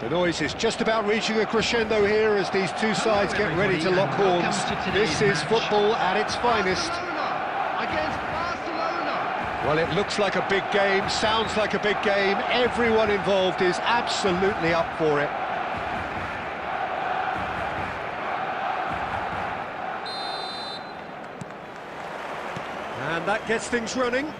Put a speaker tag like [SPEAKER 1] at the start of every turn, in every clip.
[SPEAKER 1] The noise is just about reaching a crescendo here as these two sides get ready to lock horns. This is football at its finest.
[SPEAKER 2] Against Barcelona.
[SPEAKER 1] Well, it looks like a big game, sounds like a big game. Everyone involved is absolutely up for it. And that gets things running.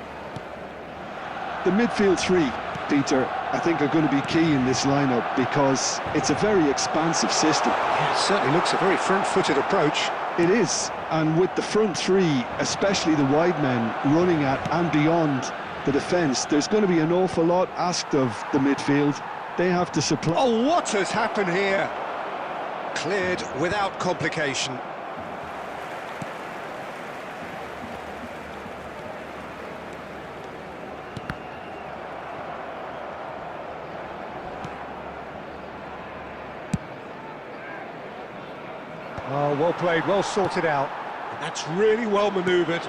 [SPEAKER 3] The midfield three, Peter, I think are going to be key in this lineup because it's a very expansive system.
[SPEAKER 1] Yeah, it certainly looks a very front-footed approach.
[SPEAKER 3] It is, and with the front three, especially the wide men, running at and beyond the defence, there's going to be an awful lot asked of the midfield. They have to supply...
[SPEAKER 1] Oh, what has happened here? Cleared without complication. Oh, well played, well sorted out. And that's really well manoeuvred.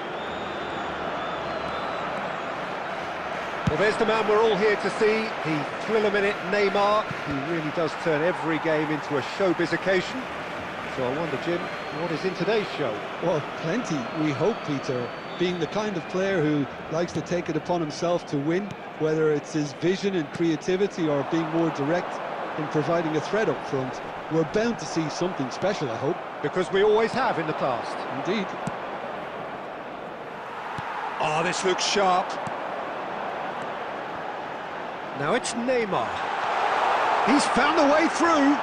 [SPEAKER 1] Well, there's the man we're all here to see, the thrill-a-minute Neymar, who really does turn every game into a showbiz occasion. So I wonder, Jim, what is in today's show?
[SPEAKER 4] Well, plenty, we hope, Peter. Being the kind of player who likes to take it upon himself to win, whether it's his vision and creativity or being more direct in providing a threat up front, we're bound to see something special, I hope.
[SPEAKER 1] Because we always have in the past.
[SPEAKER 4] Indeed.
[SPEAKER 1] Oh, this looks sharp. Now it's Neymar. He's found a way through.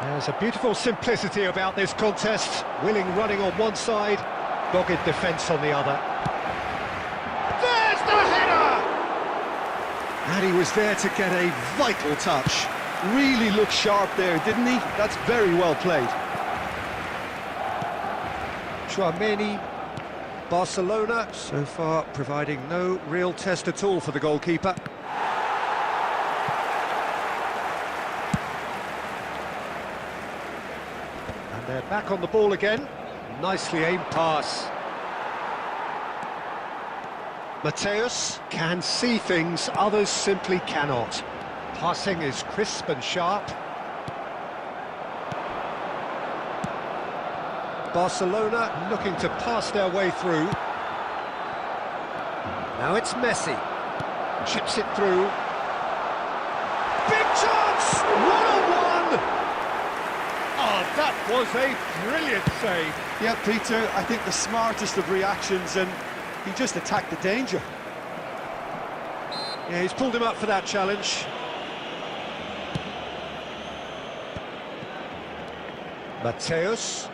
[SPEAKER 1] There's a beautiful simplicity about this contest. Willing running on one side, dogged defence on the other. There's the header! And he was there to get a vital touch.
[SPEAKER 3] Really looked sharp there, didn't he? That's very well played.
[SPEAKER 1] Tchouameni, Barcelona, so far providing no real test at all for the goalkeeper. And they're back on the ball again. Nicely aimed pass. Mateus can see things others simply cannot. Passing is crisp and sharp. Barcelona looking to pass their way through. Now it's Messi. Chips it through. Big chance! 1-on-1!
[SPEAKER 2] Oh, that was a brilliant save.
[SPEAKER 3] Yeah, Peter, I think the smartest of reactions, and he just attacked the danger.
[SPEAKER 1] Yeah, he's pulled him up for that challenge. Mateus.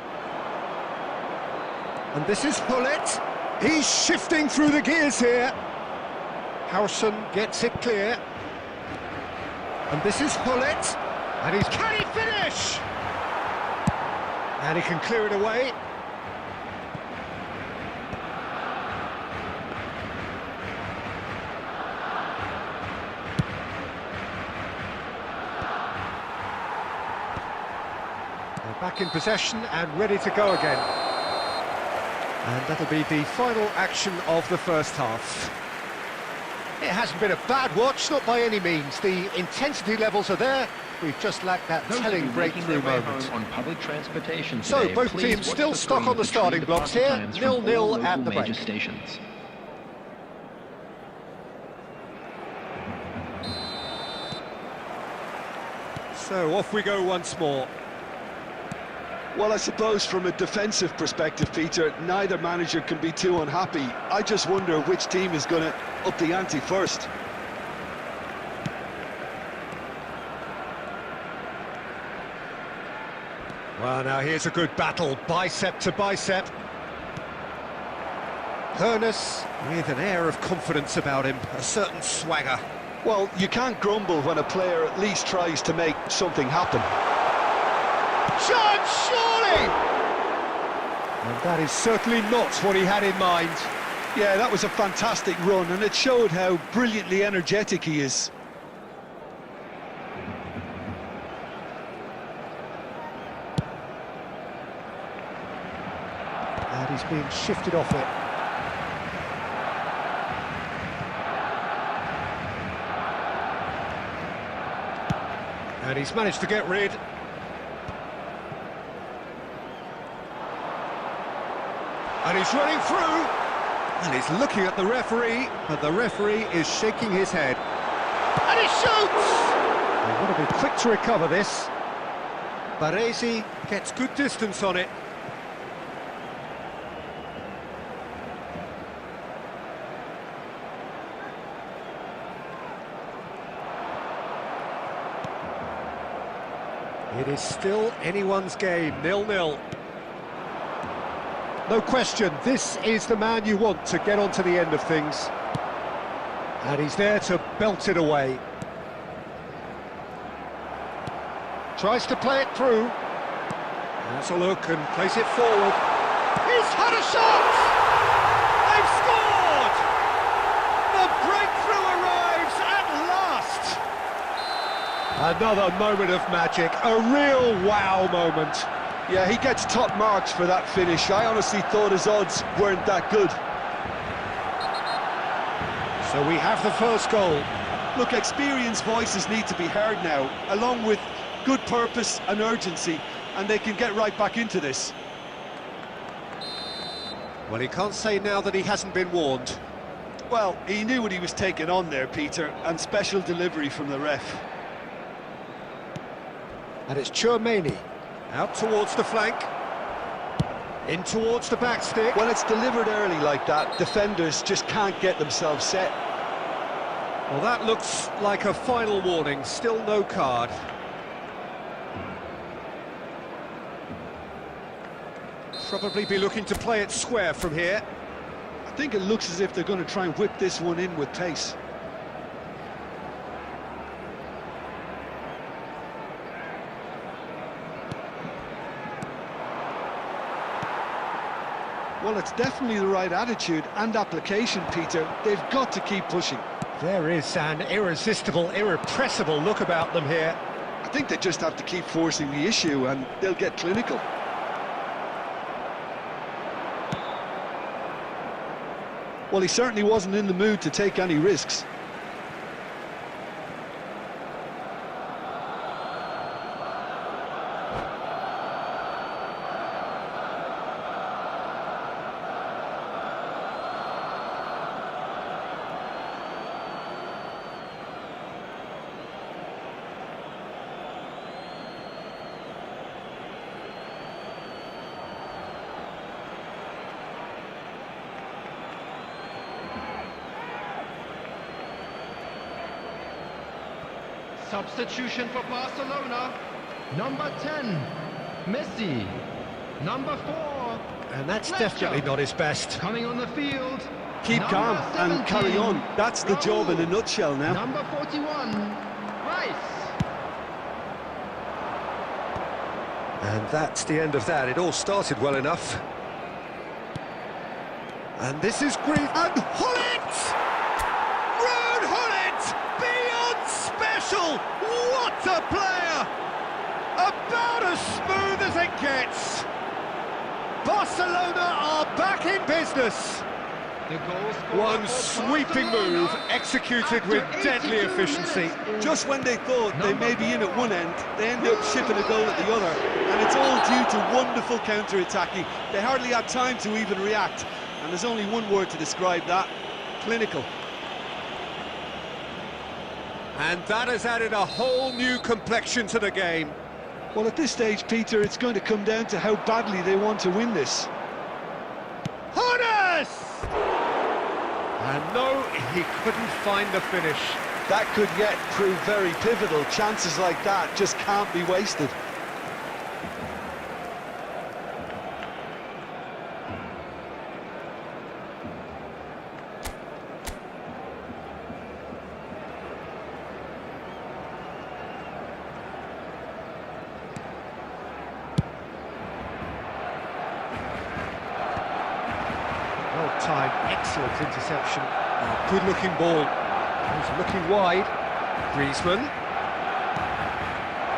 [SPEAKER 1] And this is Hullet. He's shifting through the gears here. Howson gets it clear. And this is Hullet. And he's... Can he finish? And he can clear it away. They're back in possession and ready to go again. And that'll be the final action of the first half. It hasn't been a bad watch, not by any means. The intensity levels are there. We've just lacked that telling breakthrough moment.
[SPEAKER 5] On public transportation
[SPEAKER 1] So
[SPEAKER 5] today,
[SPEAKER 1] both
[SPEAKER 5] please
[SPEAKER 1] teams
[SPEAKER 5] watch
[SPEAKER 1] still
[SPEAKER 5] the
[SPEAKER 1] stuck
[SPEAKER 5] screen
[SPEAKER 1] on the
[SPEAKER 5] to
[SPEAKER 1] starting
[SPEAKER 5] retrieve
[SPEAKER 1] blocks
[SPEAKER 5] departure
[SPEAKER 1] here.
[SPEAKER 5] times from all
[SPEAKER 1] 0-0 at
[SPEAKER 5] local
[SPEAKER 1] the
[SPEAKER 5] major
[SPEAKER 1] break.
[SPEAKER 5] stations.
[SPEAKER 1] So off we go once more.
[SPEAKER 3] Well, I suppose from a defensive perspective, Peter, neither manager can be too unhappy. I just wonder which team is going to up the ante first.
[SPEAKER 1] Well, now here's a good battle, bicep to bicep. Hoeneß with an air of confidence about him, a certain swagger.
[SPEAKER 3] Well, you can't grumble when a player at least tries to make something happen.
[SPEAKER 1] Chance, surely! And that is certainly not what he had in mind.
[SPEAKER 3] Yeah, that was a fantastic run, and it showed how brilliantly energetic he is.
[SPEAKER 1] And he's being shifted off it. And he's managed to get rid. And he's running through. And he's looking at the referee, but the referee is shaking his head. And he shoots! They've got to be quick to recover this. Baresi gets good distance on it. It is still anyone's game, 0-0. No question, this is the man you want to get onto the end of things. And he's there to belt it away. Tries to play it through. Has a look and plays it forward. He's had a shot! They've scored! The breakthrough arrives at last! Another moment of magic, a real wow moment.
[SPEAKER 3] Yeah, he gets top marks for that finish. I honestly thought his odds weren't that good.
[SPEAKER 1] So we have the first goal.
[SPEAKER 3] Look, experienced voices need to be heard now, along with good purpose and urgency, and they can get right back into this.
[SPEAKER 1] Well, he can't say now that he hasn't been warned.
[SPEAKER 3] Well, he knew what he was taking on there, Peter, and special delivery from the ref.
[SPEAKER 1] And it's Tchouaméni, out towards the flank, in towards the back stick.
[SPEAKER 3] When it's delivered early like that, defenders just can't get themselves set.
[SPEAKER 1] Well, that looks like a final warning, still no card. Probably be looking to play it square from here.
[SPEAKER 3] I think it looks as if they're going to try and whip this one in with pace. Well, it's definitely the right attitude and application, Peter. They've got to keep pushing.
[SPEAKER 1] There is an irresistible, irrepressible look about them here.
[SPEAKER 3] I think they just have to keep forcing the issue and they'll get clinical. Well, he certainly wasn't in the mood to take any risks.
[SPEAKER 5] Substitution for Barcelona. Number 10, Messi. Number 4,
[SPEAKER 1] And that's
[SPEAKER 5] Nacho.
[SPEAKER 1] definitely not his best.
[SPEAKER 5] Coming on the field.
[SPEAKER 3] Keep
[SPEAKER 5] number
[SPEAKER 3] calm and carry
[SPEAKER 5] 17,
[SPEAKER 3] on. That's the job in a nutshell now.
[SPEAKER 5] Number 41, Rice.
[SPEAKER 1] And that's the end of that. It all started well enough. And this is Green. And Hullet! Ruud Hullet! Beyond special! What a player! About as smooth as it gets. Barcelona are back in business.
[SPEAKER 5] The goal scorer
[SPEAKER 1] One
[SPEAKER 5] for
[SPEAKER 1] sweeping
[SPEAKER 5] Barcelona
[SPEAKER 1] move, executed with
[SPEAKER 5] after
[SPEAKER 1] deadly
[SPEAKER 5] 82
[SPEAKER 1] efficiency.
[SPEAKER 5] minutes is
[SPEAKER 3] Just when they thought they may be in at one end, they end up shipping a goal at the other. And it's all due to wonderful counter-attacking. They hardly had time to even react. And there's only one word to describe that: clinical.
[SPEAKER 1] And that has added a whole new complexion to the game.
[SPEAKER 3] Well, at this stage, Peter, it's going to come down to how badly they want to win this.
[SPEAKER 1] Hones! And no, he couldn't find the finish.
[SPEAKER 3] That could yet prove very pivotal. Chances like that just can't be wasted.
[SPEAKER 1] Well-timed, excellent interception. Oh, good-looking ball. He's looking wide. Griezmann.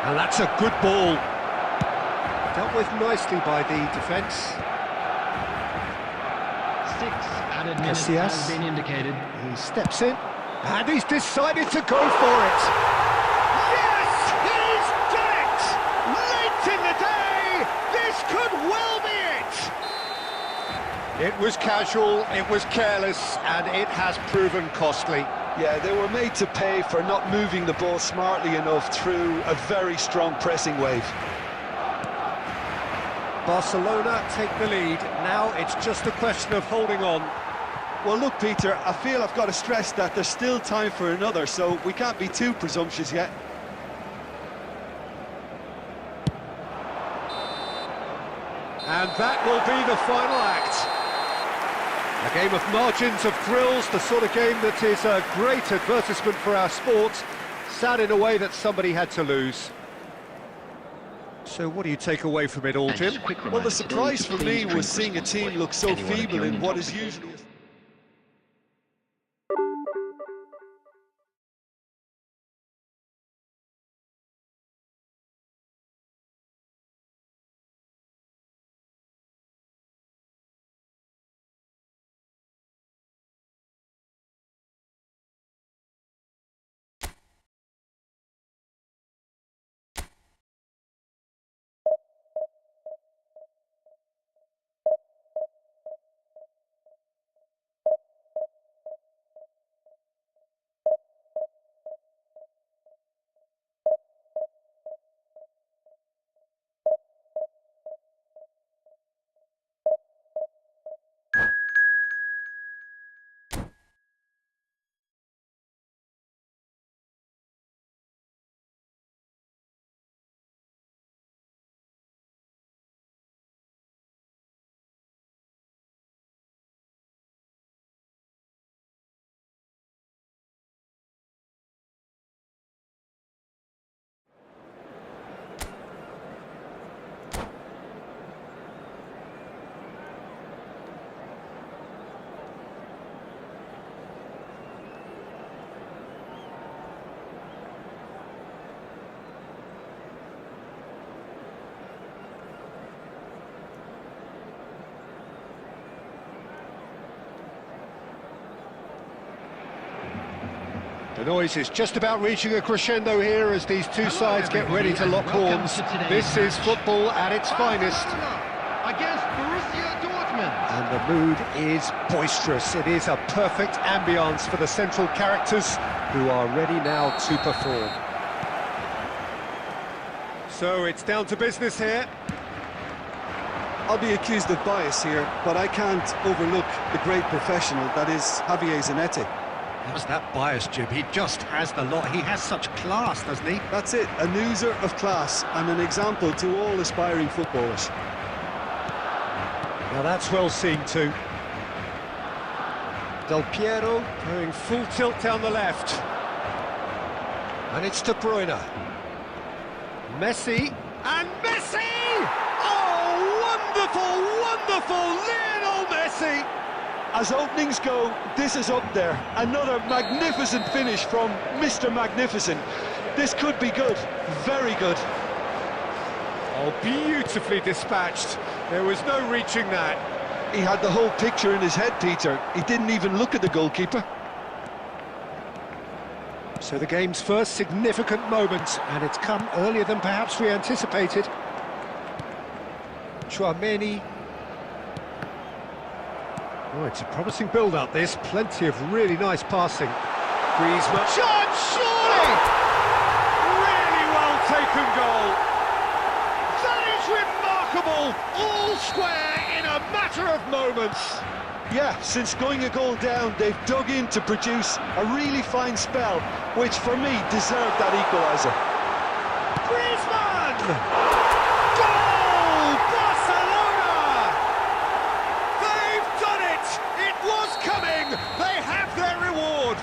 [SPEAKER 1] And that's a good ball. Dealt with nicely by the defence.
[SPEAKER 5] 6 added minutes
[SPEAKER 1] Casillas.
[SPEAKER 5] has been indicated.
[SPEAKER 1] He steps in, and he's decided to go for it. Yes, he's done it! Late in the day, this could well be it! It was casual, it was careless, and it has proven costly.
[SPEAKER 3] Yeah, they were made to pay for not moving the ball smartly enough through a very strong pressing wave.
[SPEAKER 1] Barcelona take the lead. Now it's just a question of holding on.
[SPEAKER 3] Well, look, Peter, I feel I've got to stress that there's still time for another, so we can't be too presumptuous yet.
[SPEAKER 1] And that will be the final act. A game of margins, of thrills, the sort of game that is a great advertisement for our sport. Sad in a way that somebody had to lose. So what do you take away from it all, Jim?
[SPEAKER 3] Well, the surprise for me was seeing a team look so feeble in what is usually...
[SPEAKER 1] The noise is just about reaching a crescendo here as these two sides get ready to lock horns. This is football at its finest.
[SPEAKER 5] Against Borussia Dortmund.
[SPEAKER 1] And the mood is boisterous. It is a perfect ambience for the central characters who are ready now to perform. So it's down to business here.
[SPEAKER 3] I'll be accused of bias here, but I can't overlook the great professional that is Javier Zanetti.
[SPEAKER 1] How's that bias, Jim? He just has the lot. He has such class, doesn't he?
[SPEAKER 3] That's it, an oozer of class and an example to all aspiring footballers.
[SPEAKER 1] Now that's well seen too. Del Piero going full tilt down the left. And it's De Bruyne. Messi, and Messi! Oh, wonderful, wonderful Lionel Messi!
[SPEAKER 3] As openings go, this is up there. Another magnificent finish from Mr. Magnificent. This could be good, very good.
[SPEAKER 1] Oh, beautifully dispatched. There was no reaching that.
[SPEAKER 3] He had the whole picture in his head, Peter. He didn't even look at the goalkeeper.
[SPEAKER 1] So the game's first significant moment, and it's come earlier than perhaps we anticipated. Chouameni. Oh, it's a promising build-up, this. Plenty of really nice passing. Griezmann. Shot, surely! Really well taken goal. That is remarkable. All square in a matter of moments.
[SPEAKER 3] Yeah, since going a goal down, they've dug in to produce a really fine spell, which for me deserved that equaliser.
[SPEAKER 1] Griezmann! Goal! Barcelona! They've done it! It was coming! They have their reward!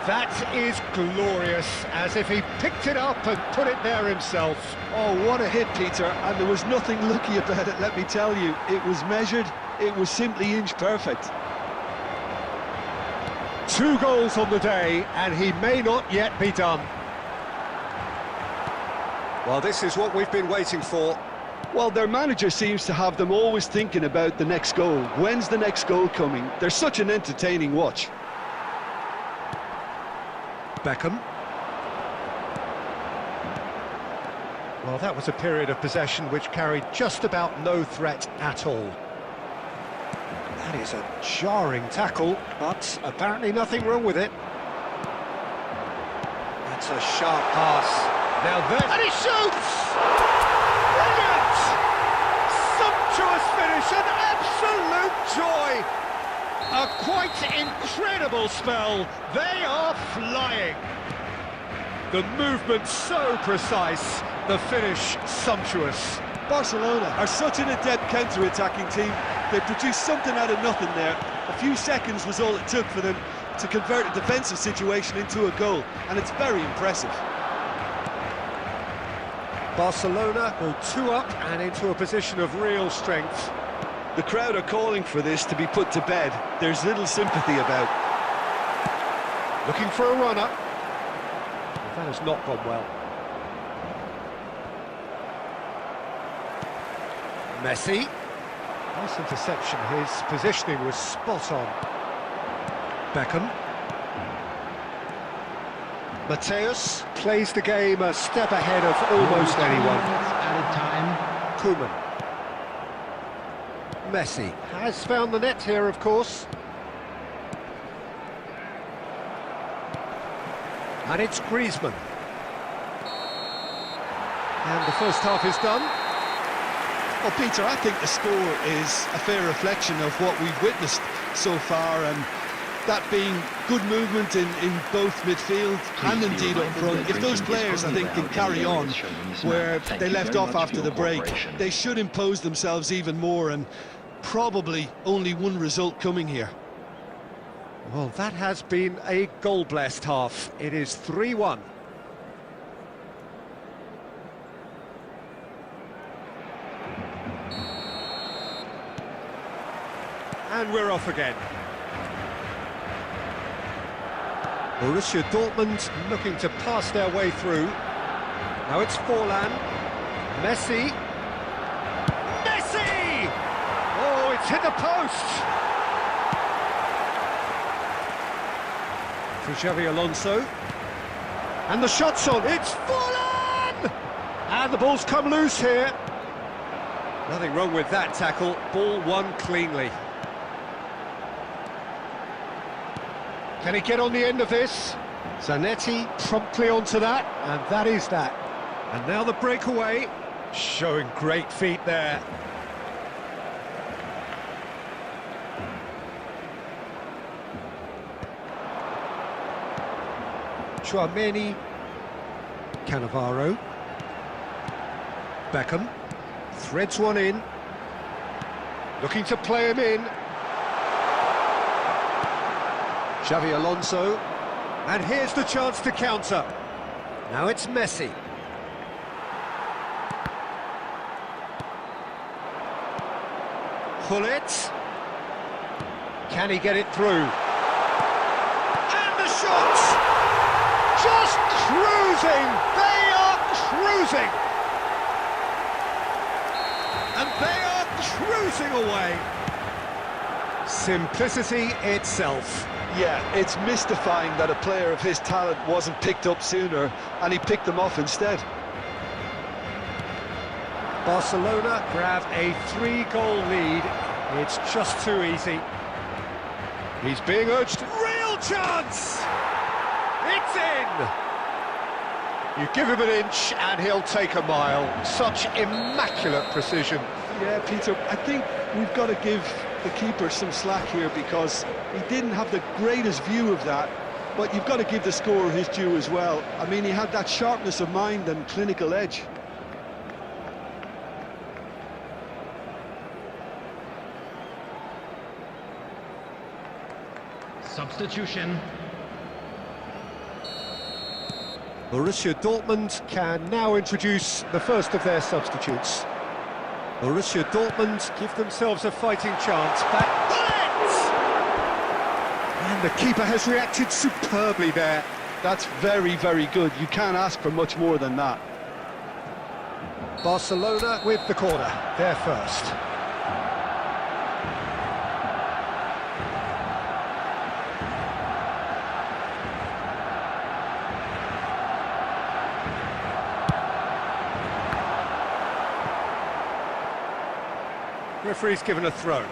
[SPEAKER 1] That is glorious, as if he picked it up and put it there himself.
[SPEAKER 3] Oh, what a hit, Peter, and there was nothing lucky about it, let me tell you. It was measured, it was simply inch perfect.
[SPEAKER 1] 2 goals on the day, and he may not yet be done. Well, this is what we've been waiting for.
[SPEAKER 3] Well, their manager seems to have them always thinking about the next goal. When's the next goal coming? They're such an entertaining watch.
[SPEAKER 1] Beckham. Well, that was a period of possession which carried just about no threat at all. That is a jarring tackle, but apparently nothing wrong with it. That's a sharp pass. Now there... And he shoots! Brilliant! Sumptuous finish, an absolute joy! A quite incredible spell. They are flying. The movement so precise, the finish sumptuous.
[SPEAKER 3] Barcelona are such an adept counter-attacking team. They produced something out of nothing there. A few seconds was all it took for them to convert a defensive situation into a goal, and it's very impressive.
[SPEAKER 1] Barcelona go 2 up and into a position of real strength.
[SPEAKER 3] The crowd are calling for this to be put to bed. There's little sympathy about.
[SPEAKER 1] Looking for a runner. Well, that has not gone well. Messi. Nice interception. His positioning was spot on. Beckham. Mateus plays the game a step ahead of almost anyone.
[SPEAKER 5] Added time.
[SPEAKER 1] Koeman. Messi has found the net here, of course. And it's Griezmann. And the first half is done.
[SPEAKER 3] Well, Peter, I think the score is a fair reflection of what we've witnessed so far, and that being good movement in both midfield and indeed up front. If those players, I think, can carry on where they left off after the break, they should impose themselves even more, and probably only one result coming here.
[SPEAKER 1] Well, that has been a goal-blessed half. It is 3-1. And we're off again. Borussia Dortmund looking to pass their way through. Now it's Forlan. Messi. Messi! Oh, it's hit the post! For Xavi Alonso. And the shot's on. It's Forlan! And the ball's come loose here. Nothing wrong with that tackle. Ball won cleanly. Can he get on the end of this? Zanetti promptly onto that, and that is that. And now the breakaway, showing great feet there. Chouameni, Cannavaro, Beckham, threads one in, looking to play him in. Xavi Alonso, and here's the chance to counter. Now it's Messi. Hullet. Can he get it through? And the shots! Just cruising! They are cruising! And they are cruising away. Simplicity itself.
[SPEAKER 4] Yeah, it's mystifying that a player of his talent wasn't picked up sooner, and he picked them off instead.
[SPEAKER 1] Barcelona grab a 3-goal lead. It's just too easy. He's being urged. Real chance! It's in! You give him an inch and he'll take a mile. Such immaculate precision.
[SPEAKER 4] Yeah, Peter, I think we've got to give the keeper some slack here, because he didn't have the greatest view of that, but you've got to give the scorer his due as well. I mean, he had that sharpness of mind and clinical edge.
[SPEAKER 5] Substitution.
[SPEAKER 1] Borussia Dortmund can now introduce the first of their substitutes. Borussia Dortmund give themselves a fighting chance. Back. And the keeper has reacted superbly there.
[SPEAKER 4] That's very, very good. You can't ask for much more than that.
[SPEAKER 1] Barcelona with the corner. They're first. Referee's given a throw.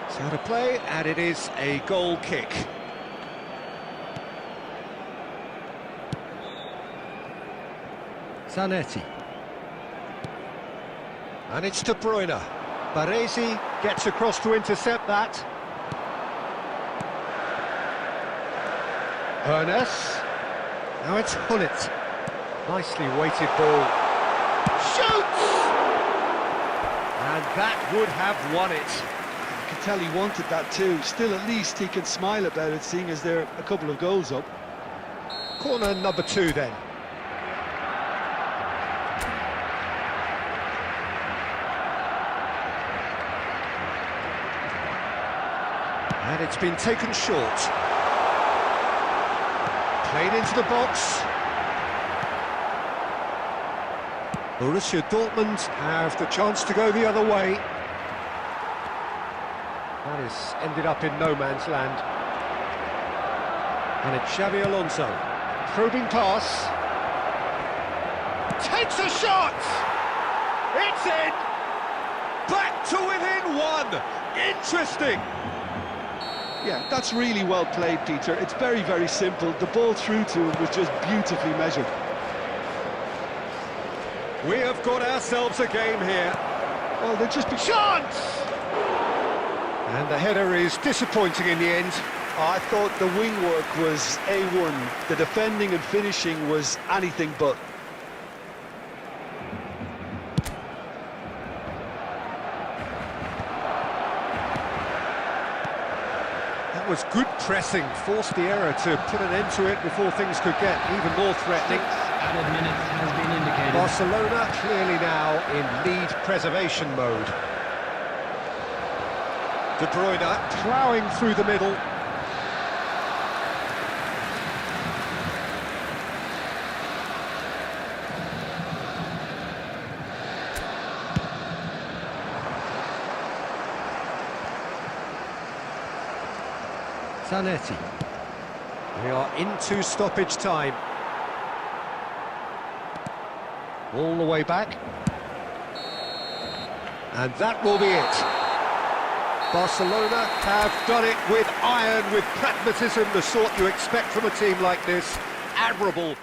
[SPEAKER 1] It's out of play, and it is a goal kick. Zanetti. And it's De Bruyne. Baresi gets across to intercept that. Ernest. Now it's Hullet. Nicely weighted ball. Shoots! And that would have won it.
[SPEAKER 4] You can tell he wanted that too. Still, at least he can smile about it, seeing as they're a couple of goals up.
[SPEAKER 1] Corner number 2 then. And it's been taken short. Played into the box. Borussia Dortmund have the chance to go the other way. That has ended up in no man's land. And it's Xavi Alonso. Probing pass. Takes a shot! It's in! Back to within 1! Interesting!
[SPEAKER 4] Yeah, that's really well played, Peter. It's very, very simple. The ball through to him was just beautifully measured.
[SPEAKER 1] We have got ourselves a game here.
[SPEAKER 4] Well, they're just...
[SPEAKER 1] Chance! And the header is disappointing in the end.
[SPEAKER 4] I thought the wing work was A1. The defending and finishing was anything but.
[SPEAKER 1] That was good pressing, forced the error to put an end to it before things could get even more threatening.
[SPEAKER 5] 6 added minutes has been indicated.
[SPEAKER 1] Barcelona clearly now in lead preservation mode. De Bruyne ploughing through the middle. Zanetti. We are into stoppage time. All the way back. And that will be it. Barcelona have done it with iron, with pragmatism, the sort you expect from a team like this. Admirable.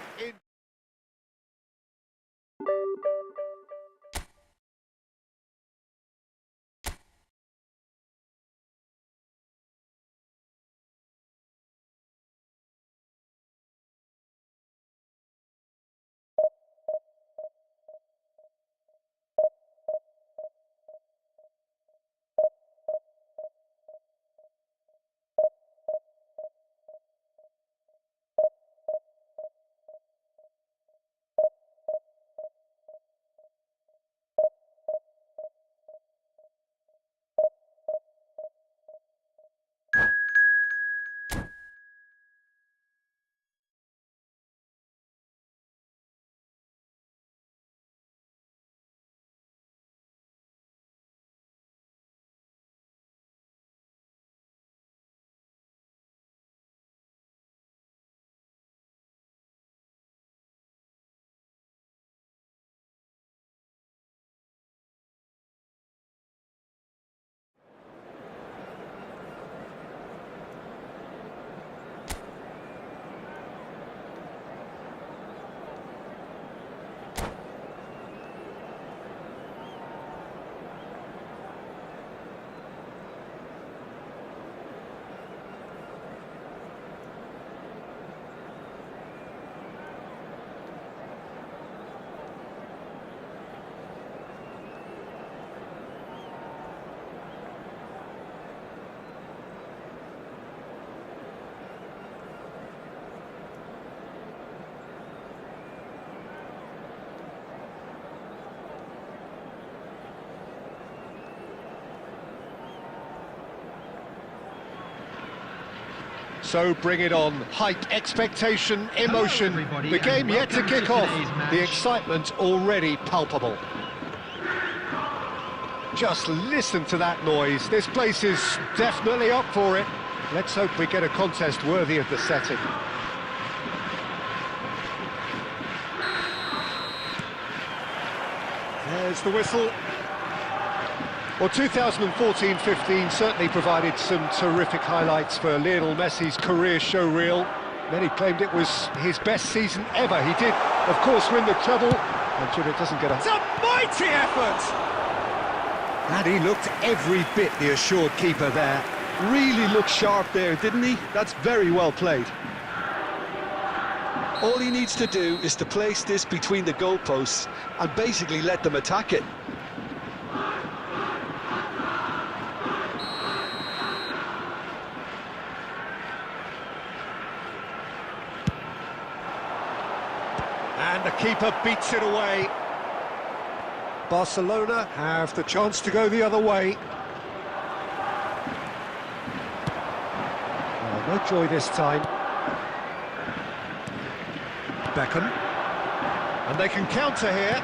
[SPEAKER 1] So bring it on. Hype, expectation, emotion.
[SPEAKER 5] everybody,
[SPEAKER 1] The game
[SPEAKER 5] and
[SPEAKER 1] yet to
[SPEAKER 5] welcome
[SPEAKER 1] kick
[SPEAKER 5] to
[SPEAKER 1] off.
[SPEAKER 5] today's match.
[SPEAKER 1] The excitement already palpable. Just listen to that noise. This place is definitely up for it. Let's hope we get a contest worthy of the setting. There's the whistle. Well, 2014-15 certainly provided some terrific highlights for Lionel Messi's career showreel. Many claimed it was his best season ever. He did, of course, win the treble. I'm sure it doesn't get
[SPEAKER 2] It's a mighty effort!
[SPEAKER 1] And he looked every bit the assured keeper there.
[SPEAKER 4] Really looked sharp there, didn't he? That's very well played. All he needs to do is to place this between the goalposts and basically let them attack it.
[SPEAKER 1] And the keeper beats it away. Barcelona have the chance to go the other way. Oh, no joy this time. Beckham. And they can counter here.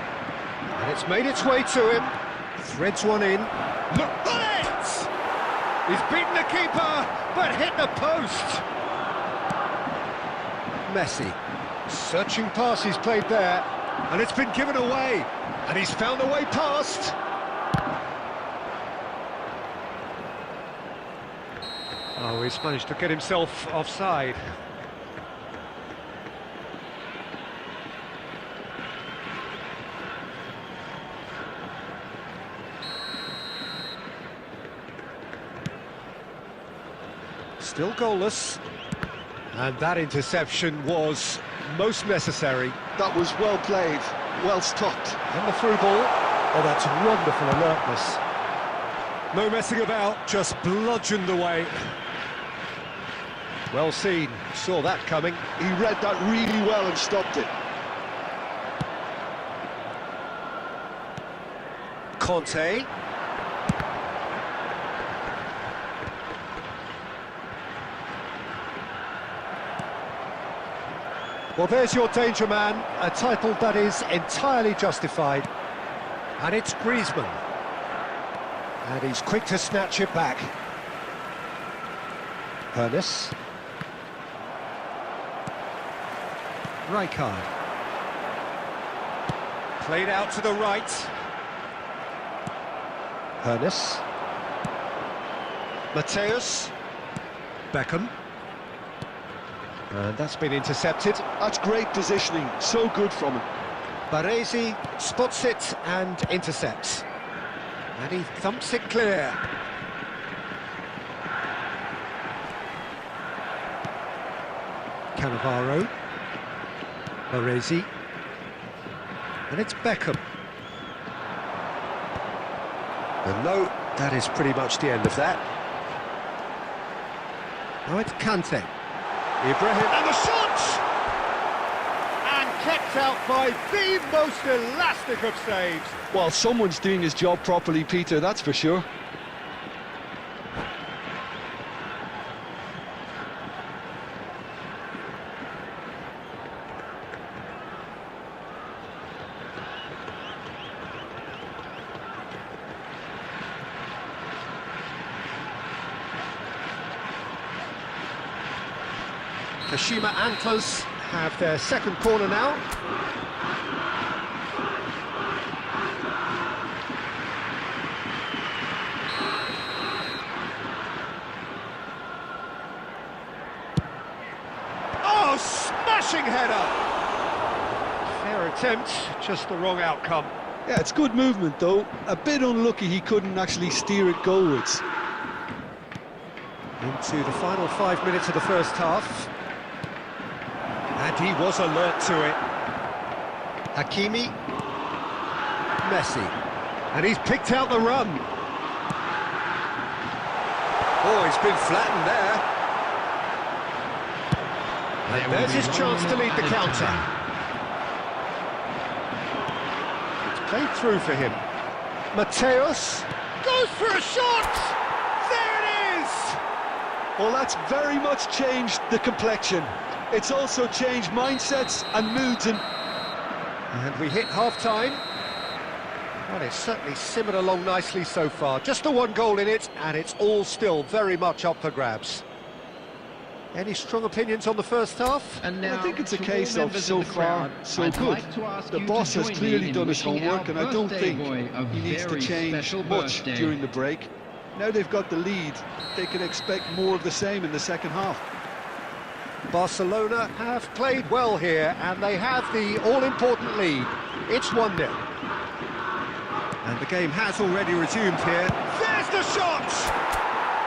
[SPEAKER 1] And it's made its way to him. Threads one in.
[SPEAKER 2] Look at it! He's beaten the keeper, but hit the post.
[SPEAKER 1] Messi. Searching pass he's played there. And it's been given away. And he's found a way past. Oh, he's managed to get himself offside. Still goalless. And that interception was most necessary.
[SPEAKER 4] That was well played, well stopped.
[SPEAKER 1] And the through ball. Oh, that's wonderful alertness. No messing about, just bludgeoned away. Well seen, saw that coming.
[SPEAKER 4] He read that really well and stopped it.
[SPEAKER 1] Conte. Well, there's your danger man, a title that is entirely justified. And it's Griezmann. And he's quick to snatch it back. Ernest. Rijkaard. Played out to the right. Ernest. Mateus. Beckham. And that's been intercepted.
[SPEAKER 4] That's great positioning, so good from him.
[SPEAKER 1] Baresi spots it and intercepts. And he thumps it clear. Cannavaro. Baresi. And it's Beckham. And no, that is pretty much the end of that. Now it's Kante. Ibrahim.
[SPEAKER 2] And the shot! And kept out by the most elastic of saves.
[SPEAKER 4] Well, someone's doing his job properly, Peter, that's for sure.
[SPEAKER 1] Kashima Antlers have their second corner now.
[SPEAKER 2] Oh, smashing header!
[SPEAKER 1] Fair attempt, just the wrong outcome.
[SPEAKER 4] Yeah, it's good movement, though. A bit unlucky he couldn't actually steer it goalwards.
[SPEAKER 1] Into the final 5 minutes of the first half. And he was alert to it. Hakimi. Messi. And he's picked out the run. Oh, he's been flattened there. And there's his chance to lead the counter. It's played through for him. Mateus.
[SPEAKER 2] Goes for a shot! There it is!
[SPEAKER 3] Well, that's very much changed the complexion. It's also changed mindsets and moods.
[SPEAKER 1] And we hit half-time. Well, it's certainly simmered along nicely so far. Just the one goal in it, and it's all still very much up for grabs. Any strong opinions on the first half?
[SPEAKER 5] And
[SPEAKER 3] I
[SPEAKER 5] now,
[SPEAKER 3] think it's a
[SPEAKER 5] to all
[SPEAKER 3] case of
[SPEAKER 5] members
[SPEAKER 3] so
[SPEAKER 5] the
[SPEAKER 3] far,
[SPEAKER 5] crowd,
[SPEAKER 3] so
[SPEAKER 5] I'd
[SPEAKER 3] good.
[SPEAKER 5] like to ask
[SPEAKER 3] The
[SPEAKER 5] you
[SPEAKER 3] boss
[SPEAKER 5] to
[SPEAKER 3] has
[SPEAKER 5] join
[SPEAKER 3] clearly
[SPEAKER 5] me in
[SPEAKER 3] done his
[SPEAKER 5] wishing
[SPEAKER 3] homework,
[SPEAKER 5] our
[SPEAKER 3] and I don't
[SPEAKER 5] birthday
[SPEAKER 3] think
[SPEAKER 5] boy a
[SPEAKER 3] he needs to
[SPEAKER 5] very
[SPEAKER 3] change
[SPEAKER 5] special
[SPEAKER 3] much
[SPEAKER 5] birthday.
[SPEAKER 3] during the break. Now they've got the lead, they can expect more of the same in the second half.
[SPEAKER 1] Barcelona have played well here, and they have the all-important lead. It's 1-0. And the game has already resumed here. There's the shot!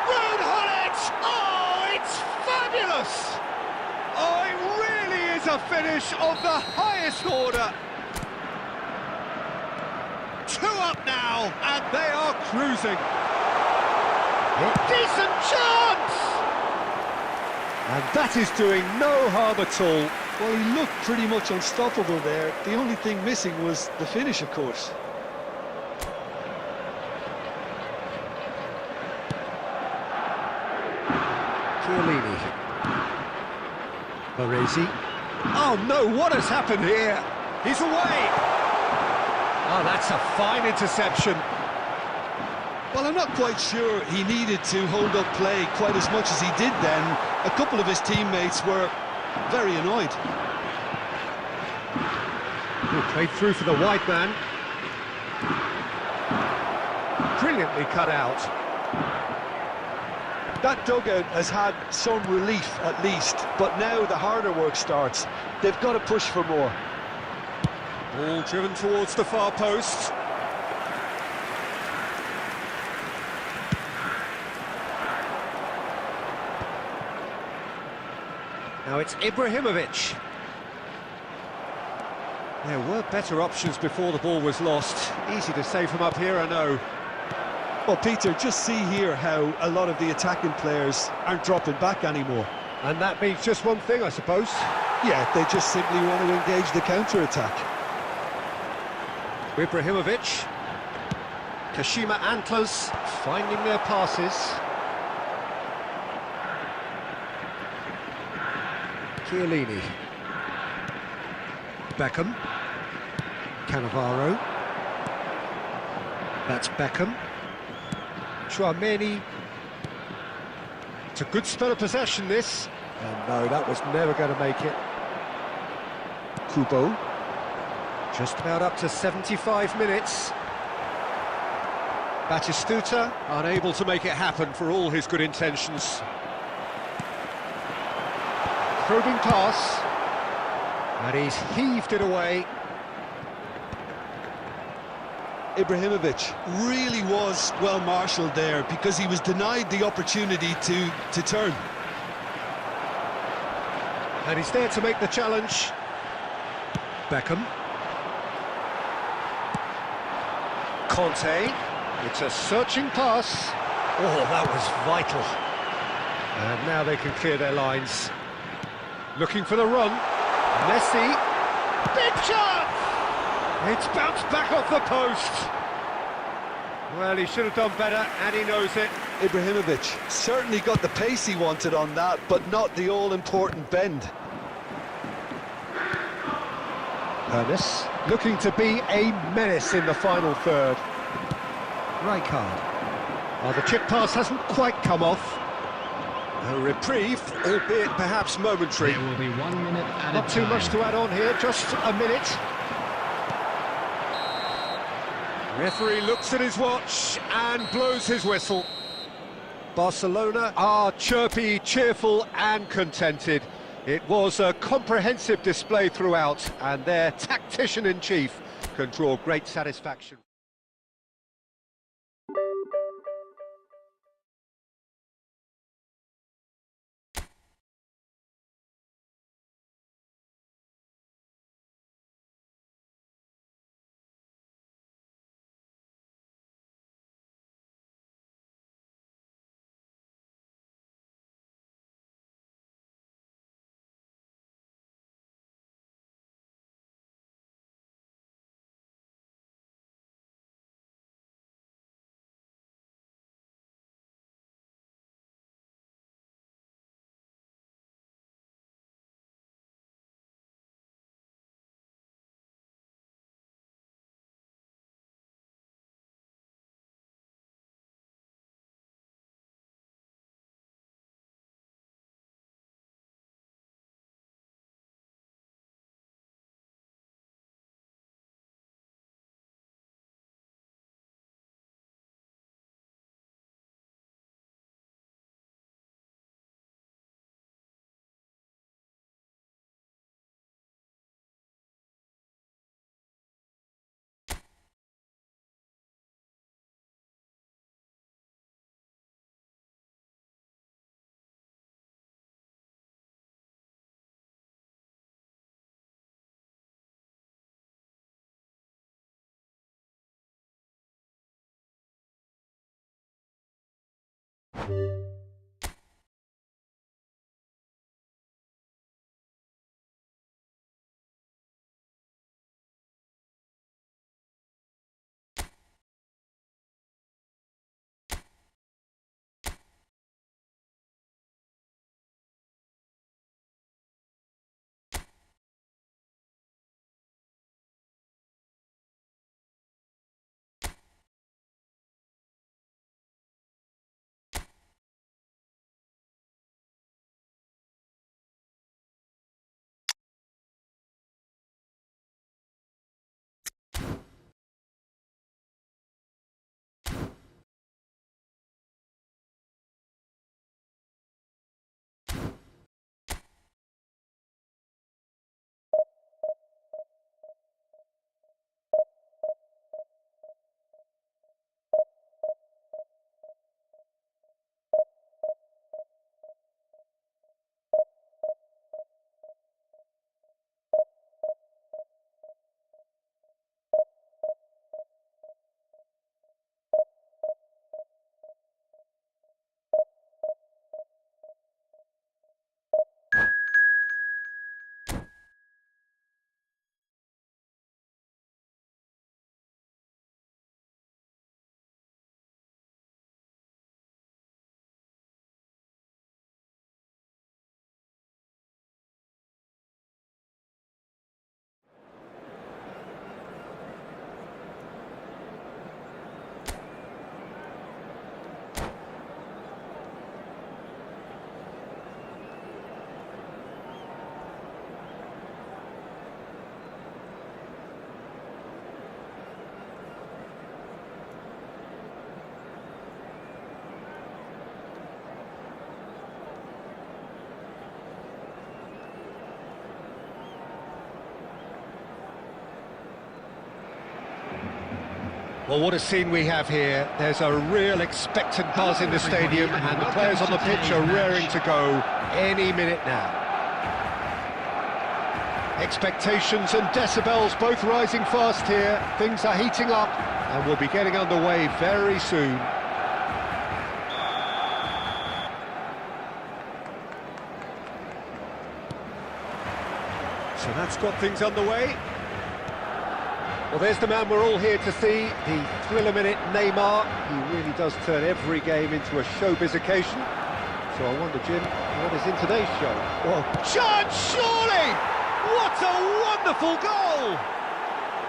[SPEAKER 1] Rude Hullet! Oh, it's fabulous! Oh, it really is a finish of the highest order. 2 up now, and they are cruising. Decent chance! And that is doing no harm at all.
[SPEAKER 3] Well, he looked pretty much unstoppable there. The only thing missing was the finish, of course.
[SPEAKER 1] Chiellini. Baresi. Oh no, what has happened here? He's away! Oh, that's a fine interception.
[SPEAKER 3] Well, I'm not quite sure he needed to hold up play quite as much as he did then. A couple of his teammates were very annoyed.
[SPEAKER 1] Played through for the wide man. Brilliantly cut out.
[SPEAKER 3] That dugout has had some relief at least, but now the harder work starts. They've got to push for more.
[SPEAKER 1] Ball driven towards the far post. Now it's Ibrahimovic. There were better options before the ball was lost. Easy to save from up here, I know.
[SPEAKER 3] Well, Peter, just see here how a lot of the attacking players aren't dropping back anymore.
[SPEAKER 1] And that means just one thing, I suppose.
[SPEAKER 3] Yeah, they just simply want to engage the counter-attack.
[SPEAKER 1] Ibrahimovic. Kashima Antlers finding their passes. Chiellini. Beckham. Cannavaro. That's Beckham. Chouameni. It's a good spell of possession, this. And no, that was never going to make it. Kubo. Just about up to 75 minutes. Batistuta unable to make it happen for all his good intentions. Probing pass. And he's heaved it away.
[SPEAKER 3] Ibrahimovic really was well marshalled there because he was denied the opportunity to turn.
[SPEAKER 1] And he's there to make the challenge. Beckham. Conte. It's a searching pass. Oh, that was vital. And now they can clear their lines. Looking for the run. Messi. Big shot! It's bounced back off the post. Well, he should have done better, and he knows it.
[SPEAKER 3] Ibrahimovic certainly got the pace he wanted on that, but not the all-important bend.
[SPEAKER 1] Ernest looking to be a menace in the final third. Rijkaard. Oh, the chip pass hasn't quite come off. A reprieve, albeit perhaps momentary.
[SPEAKER 5] There will be 1 minute at
[SPEAKER 1] Not
[SPEAKER 5] a
[SPEAKER 1] too
[SPEAKER 5] time.
[SPEAKER 1] much to add on here, just a minute. Referee looks at his watch and blows his whistle. Barcelona are chirpy, cheerful and contented. It was a comprehensive display throughout, and their tactician-in-chief can draw great satisfaction. Well, what a scene we have here. There's a real expectant buzz in the stadium, and the players on the pitch are raring to go any minute now. Expectations and decibels both rising fast here. Things are heating up, and we'll be getting underway very soon. So that's got things underway. Well, there's the man we're all here to see, the thriller-minute Neymar. He really does turn every game into a showbiz occasion. So I wonder, Jim, what is in today's show?
[SPEAKER 2] Well, chance, surely! What a wonderful goal!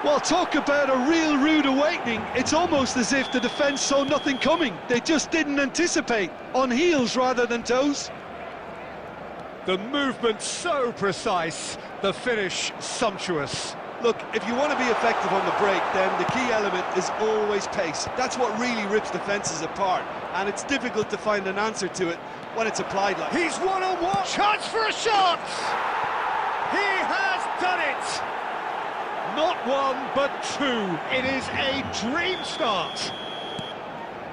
[SPEAKER 3] Well, talk about a real rude awakening. It's almost as if the defence saw nothing coming. They just didn't anticipate. On heels rather than toes.
[SPEAKER 1] The movement so precise, the finish sumptuous.
[SPEAKER 3] Look, if you want to be effective on the break, then the key element is always pace. That's what really rips defences apart, and it's difficult to find an answer to it when it's applied like.
[SPEAKER 2] He's one-on-one! Chance for a shot! He has done it! Not one, but two. It is a dream start.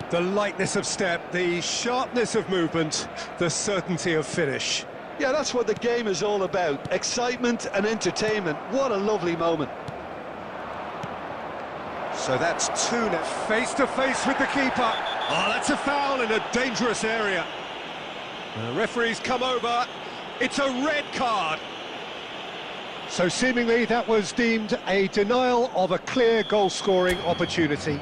[SPEAKER 1] The lightness of step, the sharpness of movement, the certainty of finish.
[SPEAKER 3] Yeah, that's what the game is all about. Excitement and entertainment. What a lovely moment.
[SPEAKER 1] So that's two now. Face to face with the keeper. Oh, that's a foul in a dangerous area. The referee's come over. It's a red card. So seemingly that was deemed a denial of a clear goal-scoring opportunity.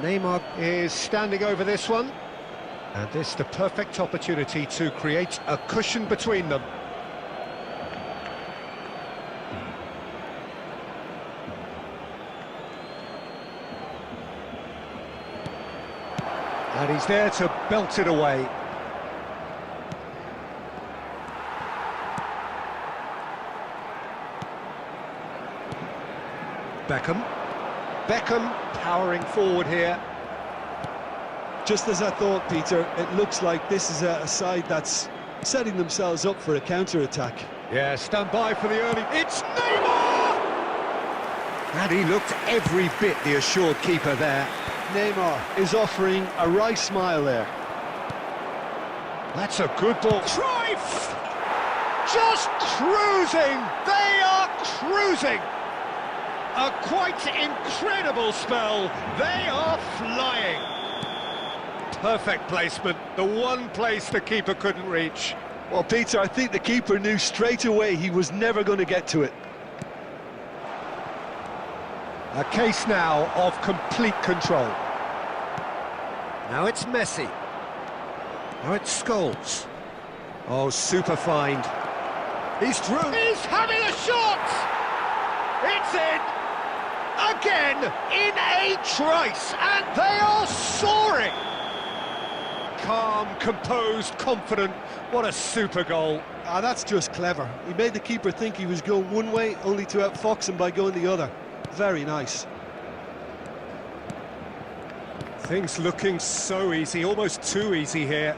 [SPEAKER 1] Neymar is standing over this one, and this the perfect opportunity to create a cushion between them. And he's there to belt it away. Beckham. Beckham powering forward here.
[SPEAKER 4] Just as I thought, Peter, it looks like this is a side that's setting themselves up for a counter-attack.
[SPEAKER 1] Yeah, stand by for the early... It's Neymar! And he looked every bit the assured keeper there.
[SPEAKER 4] Neymar is offering a wry smile there.
[SPEAKER 1] That's a good ball.
[SPEAKER 2] Cruyff! Just cruising! They are cruising! A quite incredible spell. They are flying.
[SPEAKER 1] Perfect placement, the one place the keeper couldn't reach.
[SPEAKER 4] Well, Peter, I think the keeper knew straight away he was never going to get to it.
[SPEAKER 1] A case now of complete control. Now it's Messi. Now it's Scholes. Oh, super find. He's through.
[SPEAKER 2] He's having a shot! It's in! Again, in a trice, and they are soaring!
[SPEAKER 1] Calm, composed, confident. What a super goal.
[SPEAKER 4] Ah, that's just clever. He made the keeper think he was going one way, only to outfox him by going the other. Very nice.
[SPEAKER 1] Things looking so easy, almost too easy here.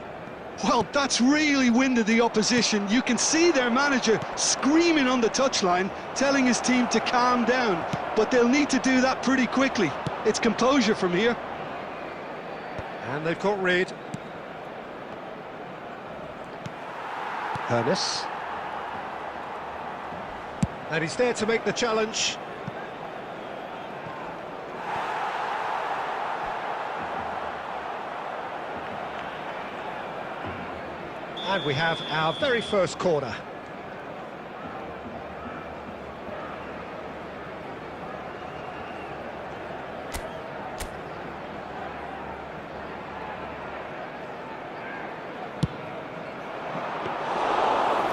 [SPEAKER 4] Well, that's really winded the opposition. You can see their manager screaming on the touchline, telling his team to calm down. But they'll need to do that pretty quickly. It's composure from here.
[SPEAKER 1] And they've got rid. Ernest. And he's there to make the challenge. And we have our very first corner.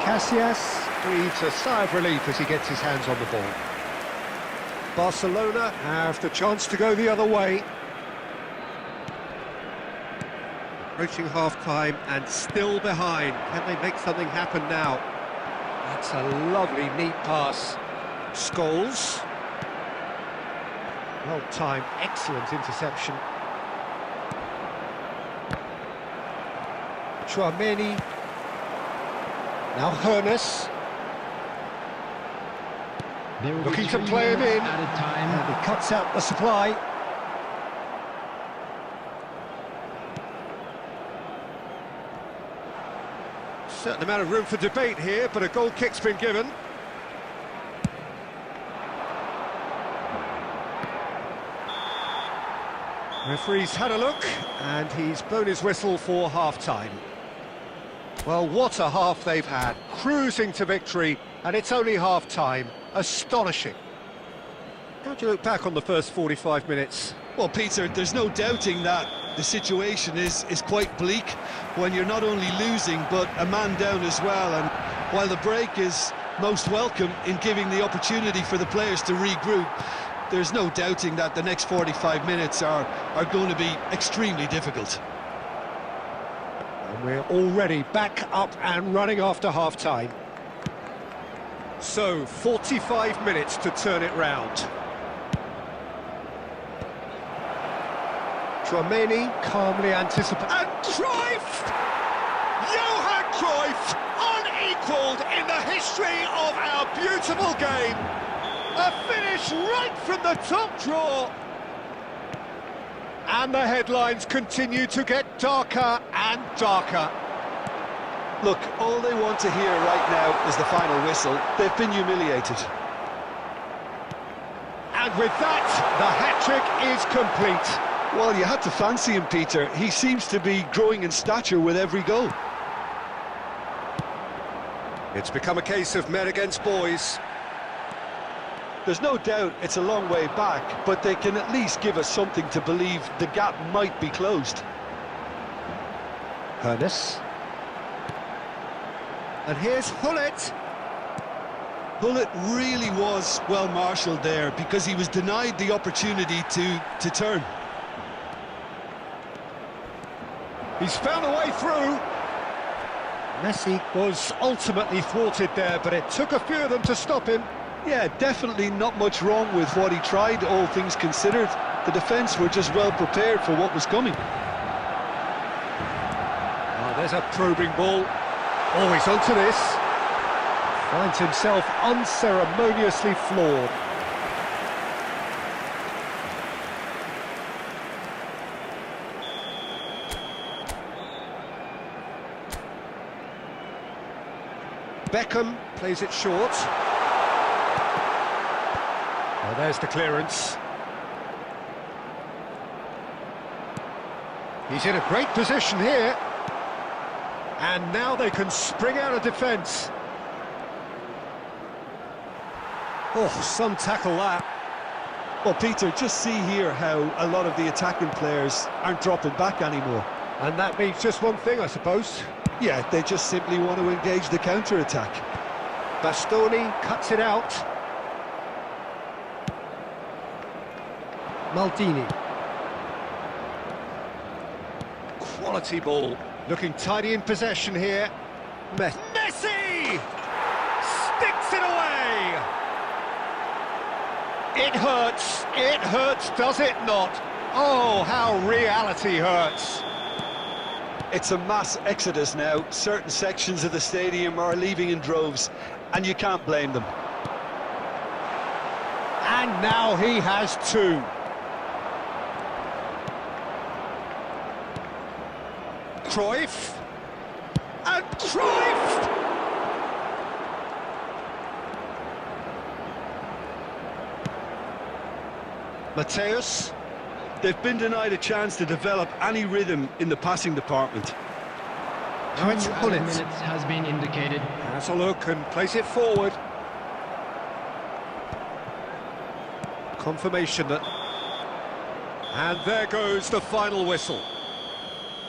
[SPEAKER 1] Casillas breathes a sigh of relief as he gets his hands on the ball. Barcelona have the chance to go the other way. Approaching half-time and still behind. Can they make something happen now? That's a lovely, neat pass. Scholes. Well-timed, excellent interception. Chouameni. Now Ernest.
[SPEAKER 5] There will be
[SPEAKER 1] Looking to
[SPEAKER 5] 3
[SPEAKER 1] play him
[SPEAKER 5] minutes
[SPEAKER 1] in.
[SPEAKER 5] added time.
[SPEAKER 1] And he cuts out the supply. Certain amount of room for debate here, but a goal kick's been given. Referee's had a look, and he's blown his whistle for half-time. Well, what a half they've had, cruising to victory, and it's only half-time. Astonishing. How do you look back on the first 45 minutes?
[SPEAKER 3] Well, Peter, there's no doubting that the situation is quite bleak when you're not only losing, but a man down as well. And while the break is most welcome in giving the opportunity for the players to regroup, there's no doubting that the next 45 minutes are going to be extremely difficult.
[SPEAKER 1] And we're already back up and running after half-time. So, 45 minutes to turn it round. Chouameni calmly anticipates.
[SPEAKER 2] And Cruyff! Johan Cruyff, unequalled in the history of our beautiful game. A finish right from the top drawer.
[SPEAKER 1] And the headlines continue to get darker and darker.
[SPEAKER 4] Look, all they want to hear right now is the final whistle. They've been humiliated.
[SPEAKER 1] And with that, the hat-trick is complete.
[SPEAKER 4] Well, you had to fancy him, Peter. He seems to be growing in stature with every goal.
[SPEAKER 1] It's become a case of men against boys.
[SPEAKER 4] There's no doubt it's a long way back, but they can at least give us something to believe the gap might be closed.
[SPEAKER 1] Ernest. And here's Hullet.
[SPEAKER 3] Hullet really was well marshalled there because he was denied the opportunity to turn.
[SPEAKER 1] He's found a way through. Messi was ultimately thwarted there, but it took a few of them to stop him.
[SPEAKER 4] Yeah, definitely not much wrong with what he tried, all things considered. The defence were just well prepared for what was coming.
[SPEAKER 1] Oh, there's a probing ball. Oh, he's onto this. Finds himself unceremoniously floored. Beckham plays it short. Oh, there's the clearance. He's in a great position here. And now they can spring out of defence. Oh, some tackle that.
[SPEAKER 4] Well, Peter, just see here how a lot of the attacking players aren't dropping back anymore.
[SPEAKER 1] And that means just one thing, I suppose.
[SPEAKER 4] Yeah, they just simply want to engage the counter-attack.
[SPEAKER 1] Bastoni cuts it out. Maldini. Quality ball. Looking tidy in possession here. Messi! Sticks it away! It hurts, does it not? Oh, how reality hurts.
[SPEAKER 4] It's a mass exodus now. Certain sections of the stadium are leaving in droves, and you can't blame them.
[SPEAKER 1] And now he has two. Cruyff. And Cruyff! Mateus.
[SPEAKER 4] They've been denied a chance to develop any rhythm in the passing department.
[SPEAKER 1] Now it's
[SPEAKER 5] 2
[SPEAKER 1] Bullet.
[SPEAKER 5] minutes has been indicated.
[SPEAKER 1] Has a look and plays it forward. Confirmation that... And there goes the final whistle.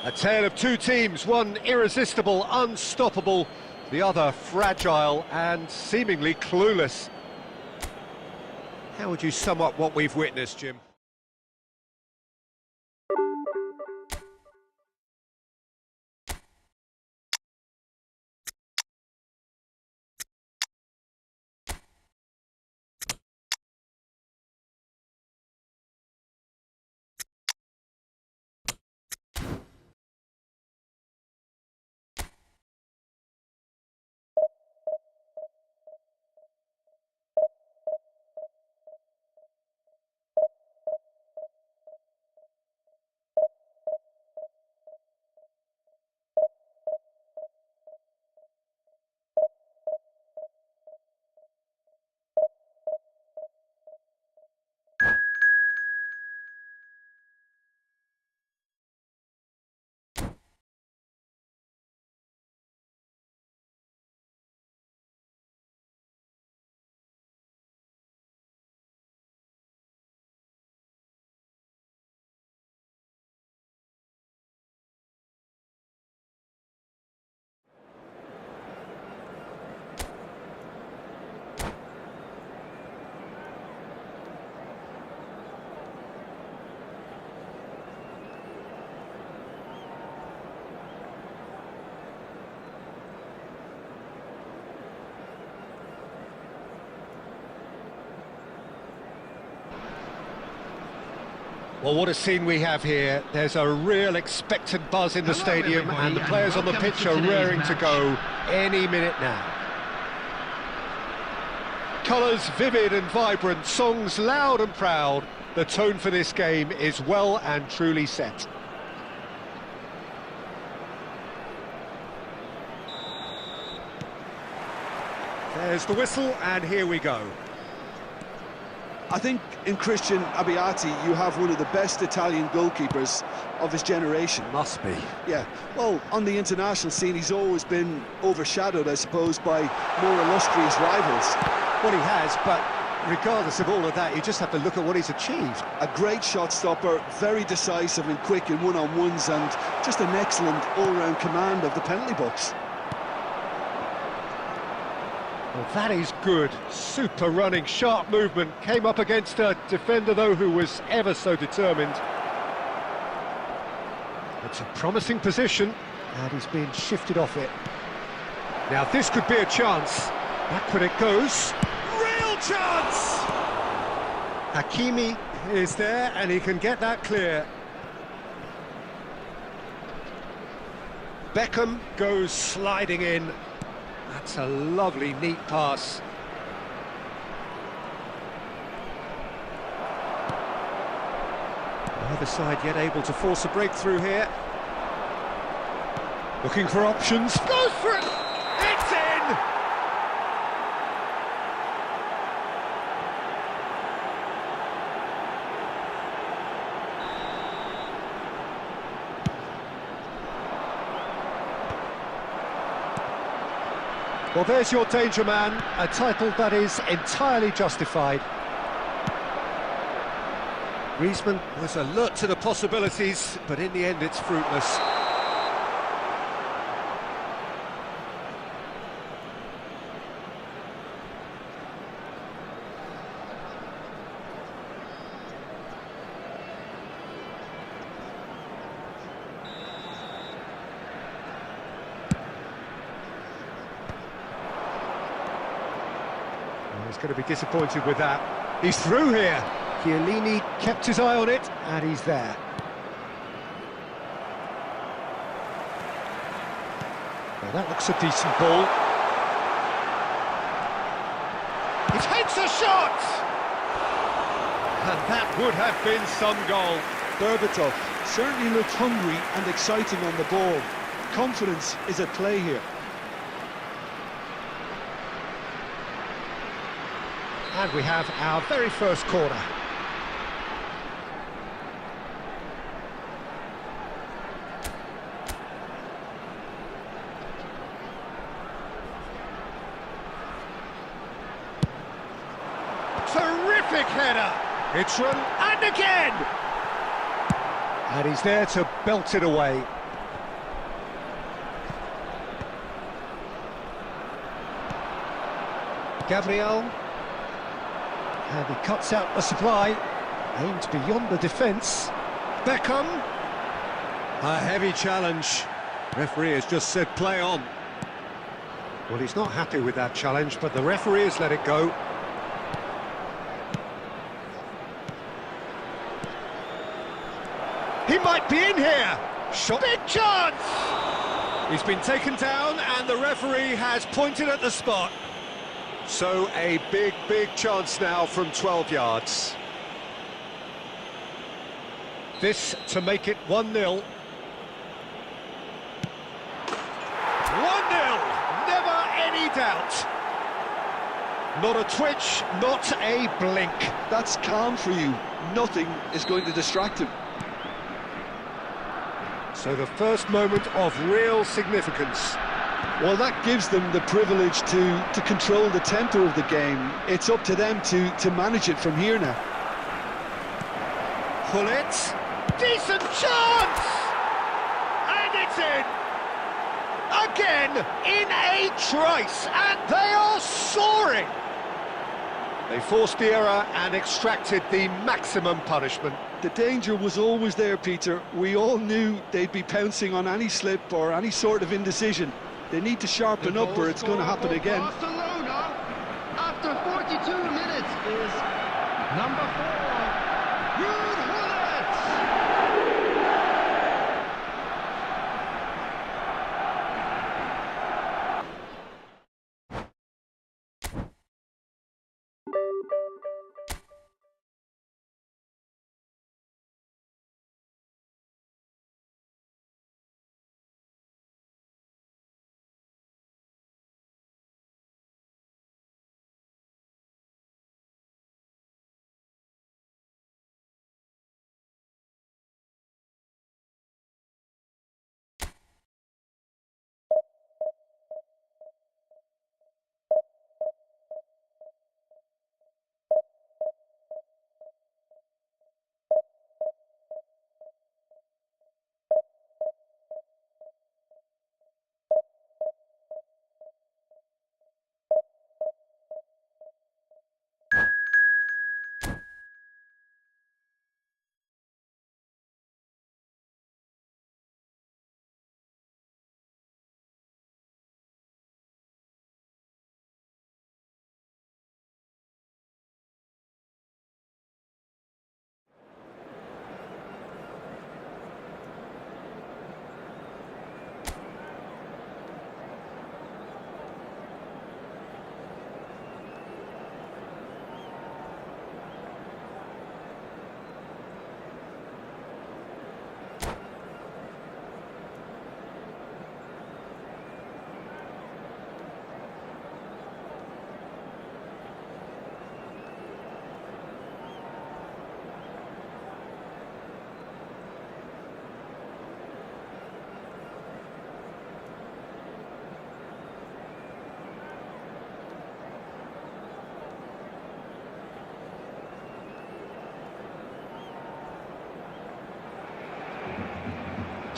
[SPEAKER 1] A tale of two teams, one irresistible, unstoppable, the other fragile and seemingly clueless. How would you sum up what we've witnessed, Jim? Well, what a scene we have here. There's a real expectant buzz in the stadium, and the players on the pitch are raring to go any minute now. Colours vivid and vibrant, songs loud and proud. The tone for this game is well and truly set. There's the whistle, and here we go.
[SPEAKER 3] I think in Christian Abbiati you have one of the best Italian goalkeepers of his generation.
[SPEAKER 1] Must be.
[SPEAKER 3] Yeah, well, on the international scene he's always been overshadowed, I suppose, by more illustrious rivals.
[SPEAKER 1] Well, he has, but regardless of all of that, you just have to look at what he's achieved.
[SPEAKER 3] A great shot stopper, very decisive and quick in one-on-ones, and just an excellent all-round command of the penalty box.
[SPEAKER 1] Well, that is good. Super running, sharp movement. Came up against a defender, though, who was ever so determined. It's a promising position, and he's being shifted off it. Now, this could be a chance. Backward it goes.
[SPEAKER 2] Real
[SPEAKER 1] Hakimi is there, and he can get that clear. Beckham goes sliding in. That's a lovely, neat pass. Neither side yet able to force a breakthrough here. Looking for options. Goes for it! It's in! Well, there's your danger man, a title that is entirely justified. Griezmann was alert to the possibilities, but in the end it's fruitless. He's going to be disappointed with that. He's through here. Chiellini kept his eye on it, and he's there. Well, that looks a decent ball. He takes a shot! And that would have been some goal.
[SPEAKER 3] Berbatov certainly looked hungry and exciting on the ball. Confidence is at play here.
[SPEAKER 1] And we have our very first corner. Terrific header! It's run, and again! And he's there to belt it away. Gabriel. And he cuts out the supply, aimed beyond the defence. Beckham. A heavy challenge. Referee has just said play on. Well, he's not happy with that challenge, but the referee has let it go. He might be in here. Shot. Big chance! He's been taken down, and the referee has pointed at the spot. So a big, big chance now from 12 yards. This to make it 1-0. 1-0! Never any doubt. Not a twitch, not a blink.
[SPEAKER 3] That's calm for you. Nothing is going to distract him.
[SPEAKER 1] So the first moment of real significance.
[SPEAKER 3] Well, that gives them the privilege to control the tempo of the game. It's up to them to manage it from here now.
[SPEAKER 1] Pull it. Decent chance! And it's in! Again, in a trice, and they are soaring! They forced the error and extracted the maximum punishment.
[SPEAKER 3] The danger was always there, Peter. We all knew they'd be pouncing on any slip or any sort of indecision. They need to sharpen up or it's going to happen again.
[SPEAKER 5] Barcelona, after 42 minutes, is number 4.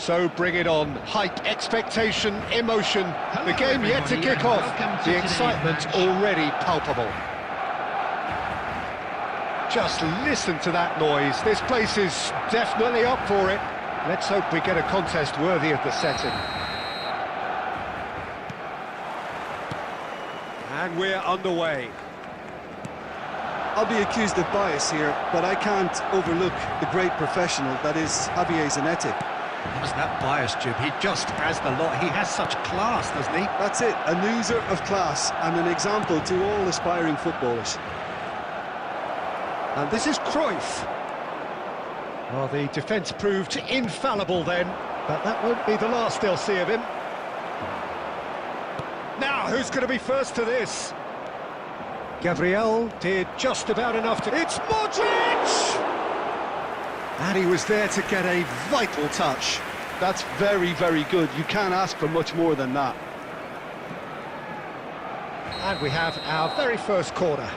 [SPEAKER 1] So bring it on. Hype, expectation, emotion.
[SPEAKER 5] Hello,
[SPEAKER 1] The game yet to
[SPEAKER 5] everybody,
[SPEAKER 1] kick
[SPEAKER 5] and
[SPEAKER 1] off.
[SPEAKER 5] welcome to
[SPEAKER 1] The
[SPEAKER 5] today's
[SPEAKER 1] excitement
[SPEAKER 5] match.
[SPEAKER 1] already palpable. Just listen to that noise. This place is definitely up for it. Let's hope we get a contest worthy of the setting. And we're underway.
[SPEAKER 3] I'll be accused of bias here, but I can't overlook the great professional that is Javier Zanetti.
[SPEAKER 1] What's that bias, Jim? He just has the lot. He has such class, doesn't he?
[SPEAKER 3] That's it, an oozer of class and an example to all aspiring footballers.
[SPEAKER 1] And this is Cruyff. Well, the defence proved infallible then, but that won't be the last they'll see of him. Now, who's going to be first to this? Gabriel did just about enough to... It's Modric! And he was there to get a vital touch.
[SPEAKER 4] That's very, very good. You can't ask for much more than that.
[SPEAKER 1] And we have our very first corner.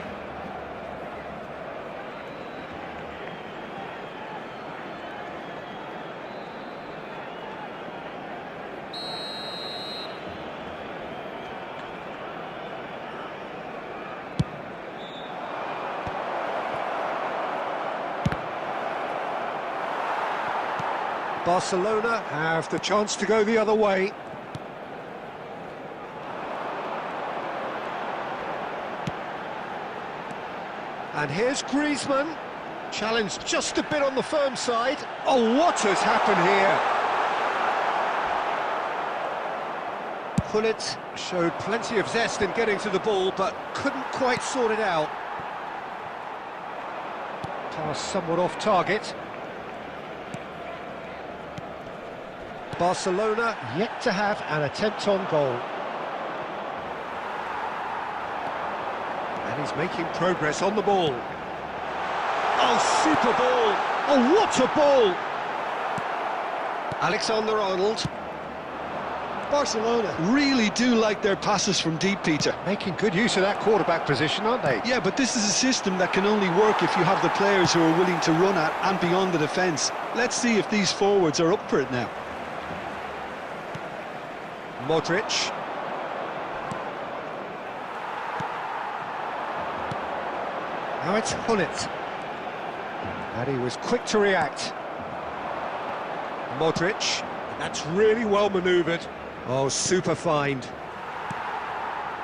[SPEAKER 1] Barcelona have the chance to go the other way. And here's Griezmann. Challenged just a bit on the firm side. Oh, what has happened here? Gullit showed plenty of zest in getting to the ball, but couldn't quite sort it out. Pass somewhat off target. Barcelona yet to have an attempt on goal. And he's making progress on the ball. Oh, super ball! Oh, what a ball! Alexander-Arnold.
[SPEAKER 4] Barcelona really do like their passes from deep, Peter.
[SPEAKER 1] Making good use of that quarterback position, aren't they?
[SPEAKER 4] Yeah, but this is a system that can only work if you have the players who are willing to run at and beyond the defence. Let's see if these forwards are up for it now.
[SPEAKER 1] Modric. Now it's Gullit. And he was quick to react. Modric. That's really well manoeuvred. Oh, super find.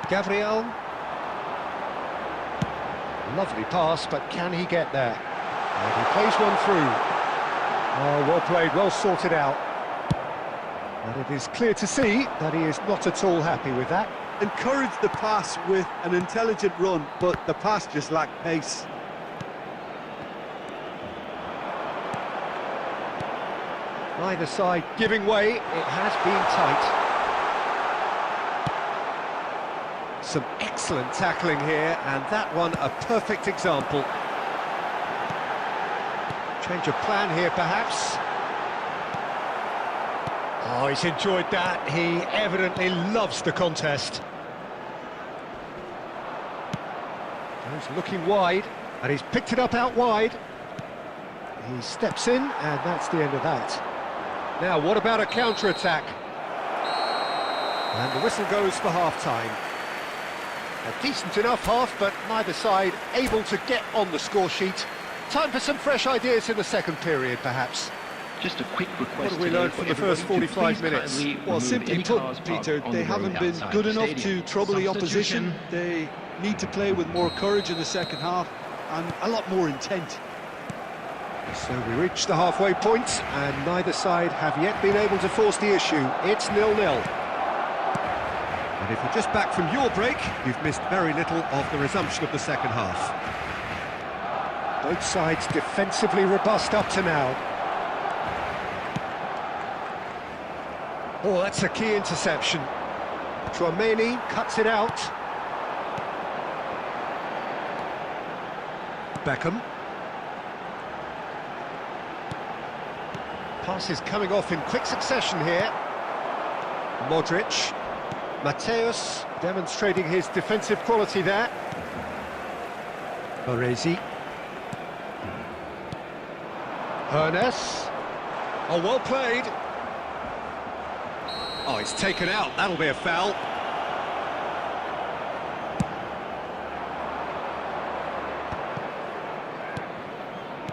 [SPEAKER 1] Gabriel. Lovely pass, but can he get there? And he plays one through. Oh, well played, well sorted out. And it is clear to see that he is not at all happy with that.
[SPEAKER 3] Encouraged the pass with an intelligent run, but the pass just lacked pace.
[SPEAKER 1] Either side giving way, it has been tight. Some excellent tackling here, and that one a perfect example. Change of plan here, perhaps. Oh, he's enjoyed that. He evidently loves the contest. He's looking wide, and he's picked it up out wide. He steps in, and that's the end of that. Now, what about a counter-attack? And the whistle goes for half-time. A decent enough half, but neither side able to get on the score sheet. Time for some fresh ideas in the second period, perhaps.
[SPEAKER 5] Just a quick request.
[SPEAKER 1] What have we learned from the first 45 minutes?
[SPEAKER 3] Well, simply put, Peter, they haven't been good enough to trouble the opposition. They need to play with more courage in the second half and a lot more intent.
[SPEAKER 1] So we reach the halfway point, and neither side have yet been able to force the issue. It's 0-0. And if you're just back from your break, you've missed very little of the resumption of the second half. Both sides defensively robust up to now. Oh, that's a key interception. Tchouaméni cuts it out. Beckham. Passes coming off in quick succession here. Modric. Mateus demonstrating his defensive quality there. Baresi. Hernes. Oh, well played. Oh, it's taken out. That'll be a foul.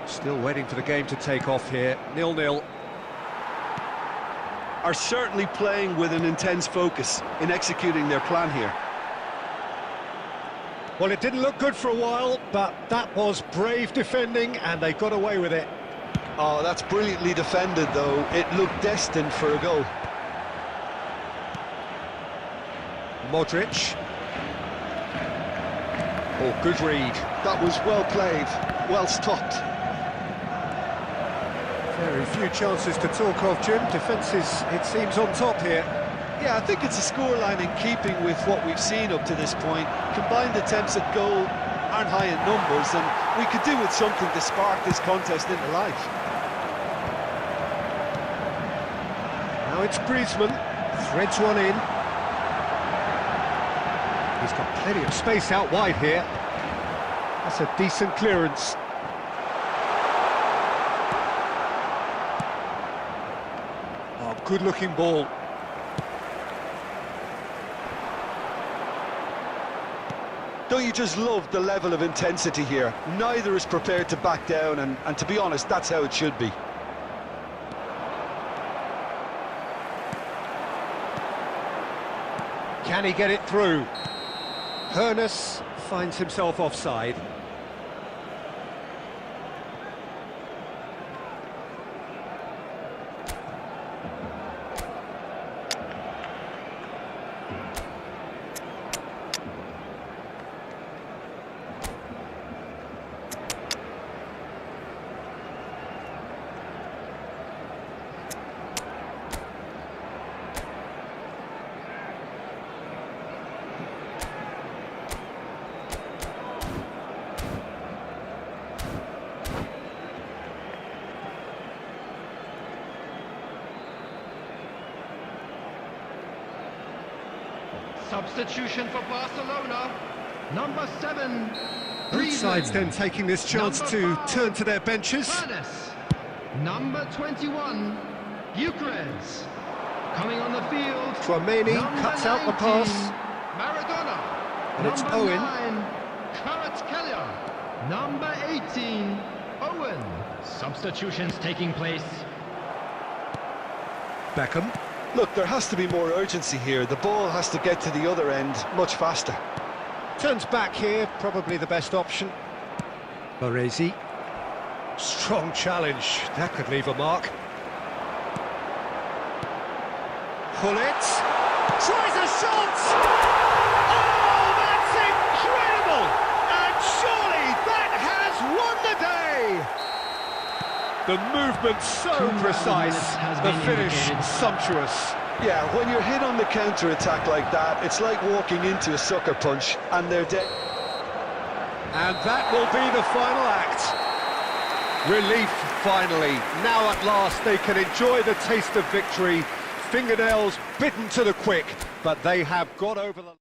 [SPEAKER 1] Still waiting for the game to take off here. 0-0.
[SPEAKER 3] Are certainly playing with an intense focus in executing their plan here.
[SPEAKER 1] Well, it didn't look good for a while, but that was brave defending, and they got away with it.
[SPEAKER 3] Oh, that's brilliantly defended, though. It looked destined for a goal.
[SPEAKER 1] Modric. Oh, good read.
[SPEAKER 3] That was well played, well stopped.
[SPEAKER 1] Very few chances to talk of, Jim. Defence is, it seems, on top here.
[SPEAKER 3] Yeah, I think it's a scoreline in keeping with what we've seen up to this point. Combined attempts at goal aren't high in numbers, and we could do with something to spark this contest into life.
[SPEAKER 1] Now it's Griezmann, threads one in. He's got plenty of space out wide here. That's a decent clearance. Oh, good-looking ball.
[SPEAKER 3] Don't you just love the level of intensity here? Neither is prepared to back down, and to be honest, that's how it should be.
[SPEAKER 1] Can he get it through? Hoeneß finds himself offside.
[SPEAKER 5] Substitution for Barcelona. Number 7.
[SPEAKER 1] Both sides then taking this chance
[SPEAKER 5] Number
[SPEAKER 1] to
[SPEAKER 5] 5,
[SPEAKER 1] turn to their benches.
[SPEAKER 5] Hoeneß. Number 21. Bucharest. Coming on the field.
[SPEAKER 1] Tchouaméni
[SPEAKER 5] Number
[SPEAKER 1] cuts out the
[SPEAKER 5] 19,
[SPEAKER 1] pass.
[SPEAKER 5] Maradona.
[SPEAKER 1] And it's
[SPEAKER 5] Number
[SPEAKER 1] Owen.
[SPEAKER 5] 9. Kvaratskhelia. Number 18. Owen. Substitutions taking place.
[SPEAKER 1] Beckham.
[SPEAKER 3] Look, there has to be more urgency here. The ball has to get to the other end much faster.
[SPEAKER 1] Turns back here, probably the best option. Baresi. Strong challenge. That could leave a mark. Pullet. Tries a shot! Oh, that's incredible! And surely that has won the day! The movement so precise, the finish sumptuous.
[SPEAKER 3] Yeah, when you're hit on the counter-attack like that, it's like walking into a sucker punch, and they're dead.
[SPEAKER 1] And that will be the final act. Relief, finally. Now at last they can enjoy the taste of victory. Fingernails bitten to the quick, but they have got over the...